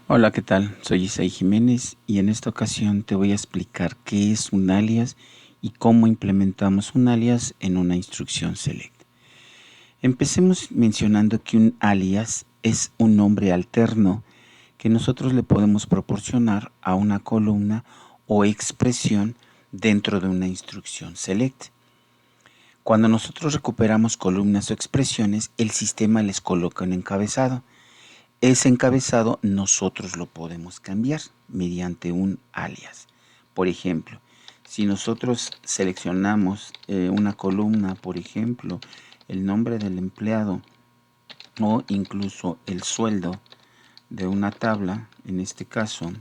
Hola, ¿qué tal? Soy Isaí Jiménez y en esta ocasión te voy a explicar qué es un alias y cómo implementamos un alias en una instrucción select. Empecemos mencionando que un alias es un nombre alterno que nosotros le podemos proporcionar a una columna o expresión dentro de una instrucción select. Cuando nosotros recuperamos columnas o expresiones, el sistema les coloca un encabezado. Ese encabezado nosotros lo podemos cambiar mediante un alias. Por ejemplo, si nosotros seleccionamos una columna, por ejemplo, el nombre del empleado o incluso el sueldo de una tabla, en este caso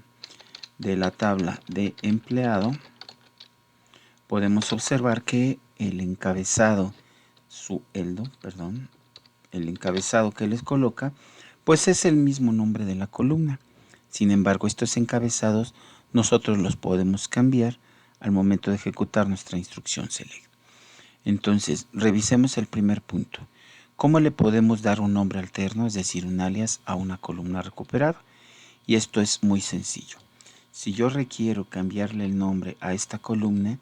de la tabla de empleado, podemos observar que el encabezado que les coloca, pues es el mismo nombre de la columna. Sin embargo, estos encabezados nosotros los podemos cambiar al momento de ejecutar nuestra instrucción select. Entonces, revisemos el primer punto. ¿Cómo le podemos dar un nombre alterno, es decir, un alias, a una columna recuperada? Y esto es muy sencillo. Si yo requiero cambiarle el nombre a esta columna,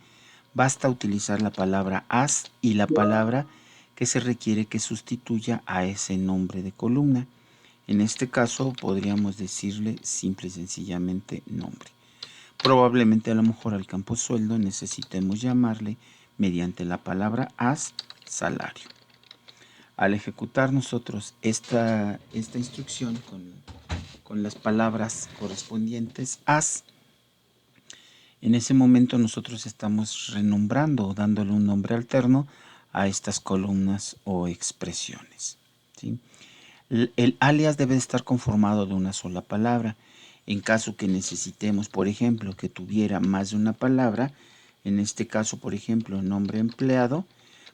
basta utilizar la palabra as y la palabra que se requiere que sustituya a ese nombre de columna. En este caso podríamos decirle simple y sencillamente nombre. Probablemente a lo mejor al campo sueldo necesitemos llamarle mediante la palabra as salario. Al ejecutar nosotros esta instrucción con las palabras correspondientes as, en ese momento nosotros estamos renombrando o dándole un nombre alterno a estas columnas o expresiones, ¿sí? El alias debe estar conformado de una sola palabra. En caso que necesitemos, por ejemplo, que tuviera más de una palabra, en este caso, por ejemplo, nombre empleado,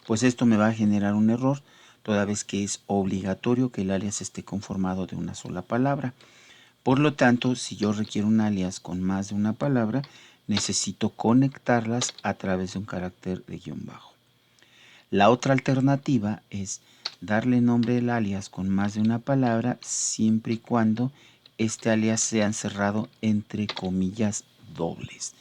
pues esto me va a generar un error, toda vez que es obligatorio que el alias esté conformado de una sola palabra. Por lo tanto, si yo requiero un alias con más de una palabra, necesito conectarlas a través de un carácter de guión bajo. La otra alternativa es darle nombre al alias con más de una palabra siempre y cuando este alias sea encerrado entre comillas dobles.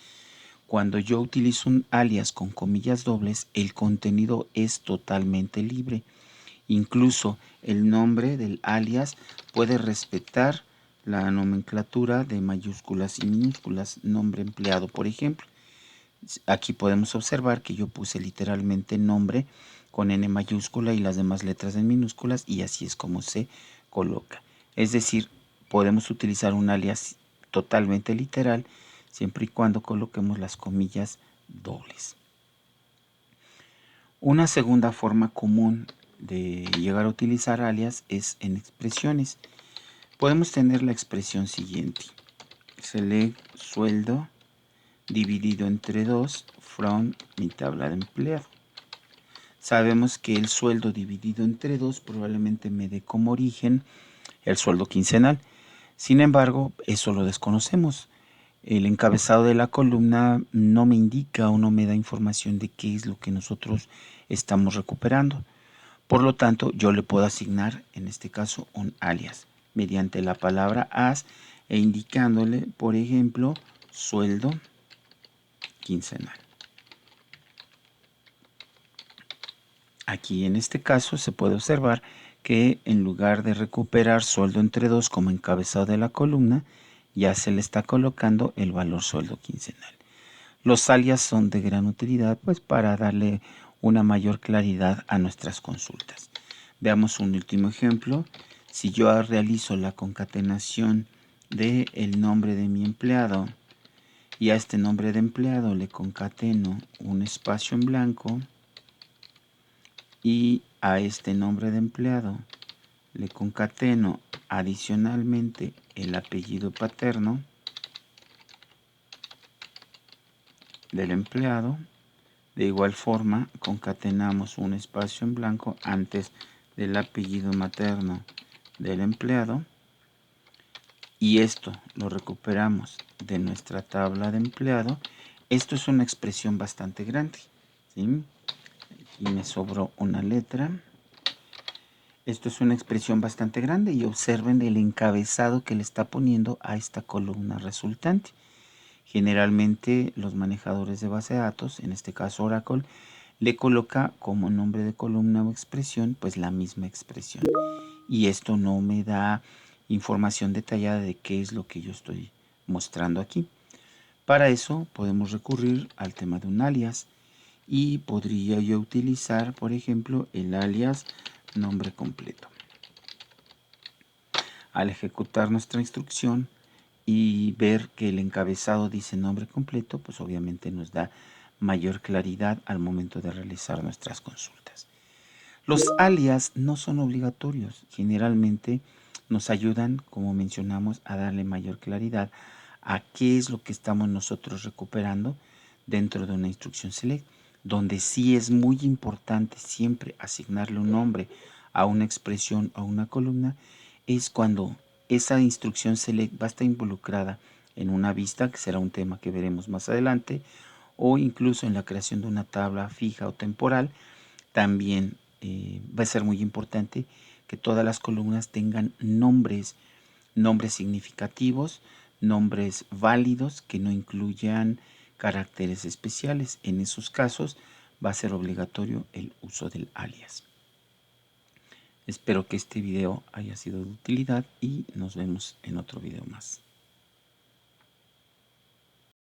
Cuando yo utilizo un alias con comillas dobles, el contenido es totalmente libre. Incluso el nombre del alias puede respetar la nomenclatura de mayúsculas y minúsculas, nombre empleado, por ejemplo. Aquí podemos observar que yo puse literalmente nombre con N mayúscula y las demás letras en minúsculas, y así es como se coloca. Es decir, podemos utilizar un alias totalmente literal siempre y cuando coloquemos las comillas dobles. Una segunda forma común de llegar a utilizar alias es en expresiones. Podemos tener la expresión siguiente: select sueldo dividido entre 2 from mi tabla de empleado. Sabemos que el sueldo dividido entre 2 probablemente me dé como origen el sueldo quincenal. Sin embargo, eso lo desconocemos. El encabezado de la columna no me indica o no me da información de qué es lo que nosotros estamos recuperando. Por lo tanto, yo le puedo asignar, en este caso, un alias mediante la palabra as e indicándole, por ejemplo, sueldo quincenal. Aquí en este caso se puede observar que en lugar de recuperar sueldo entre 2 como encabezado de la columna, ya se le está colocando el valor sueldo quincenal. Los alias son de gran utilidad pues para darle una mayor claridad a nuestras consultas. Veamos un último ejemplo. Si yo realizo la concatenación del nombre de mi empleado y a este nombre de empleado le concateno un espacio en blanco y a este nombre de empleado le concateno adicionalmente el apellido paterno del empleado, de igual forma concatenamos un espacio en blanco antes del apellido materno del empleado, y esto lo recuperamos de nuestra tabla de empleado. Esto es una expresión bastante grande, ¿sí? Aquí me sobró una letra. Esto es una expresión bastante grande y observen el encabezado que le está poniendo a esta columna resultante. Generalmente los manejadores de base de datos, en este caso Oracle, le coloca como nombre de columna o expresión pues la misma expresión. Y esto no me da información detallada de qué es lo que yo estoy mostrando aquí. Para eso podemos recurrir al tema de un alias y podría yo utilizar, por ejemplo, el alias nombre completo. Al ejecutar nuestra instrucción y ver que el encabezado dice nombre completo, pues obviamente nos da mayor claridad al momento de realizar nuestras consultas. Los alias no son obligatorios, generalmente nos ayudan, como mencionamos, a darle mayor claridad a qué es lo que estamos nosotros recuperando dentro de una instrucción select, donde sí es muy importante siempre asignarle un nombre a una expresión o a una columna, es cuando esa instrucción select va a estar involucrada en una vista, que será un tema que veremos más adelante, o incluso en la creación de una tabla fija o temporal. También va a ser muy importante que todas las columnas tengan nombres, nombres significativos, nombres válidos que no incluyan caracteres especiales. En esos casos va a ser obligatorio el uso del alias. Espero que este video haya sido de utilidad y nos vemos en otro video más.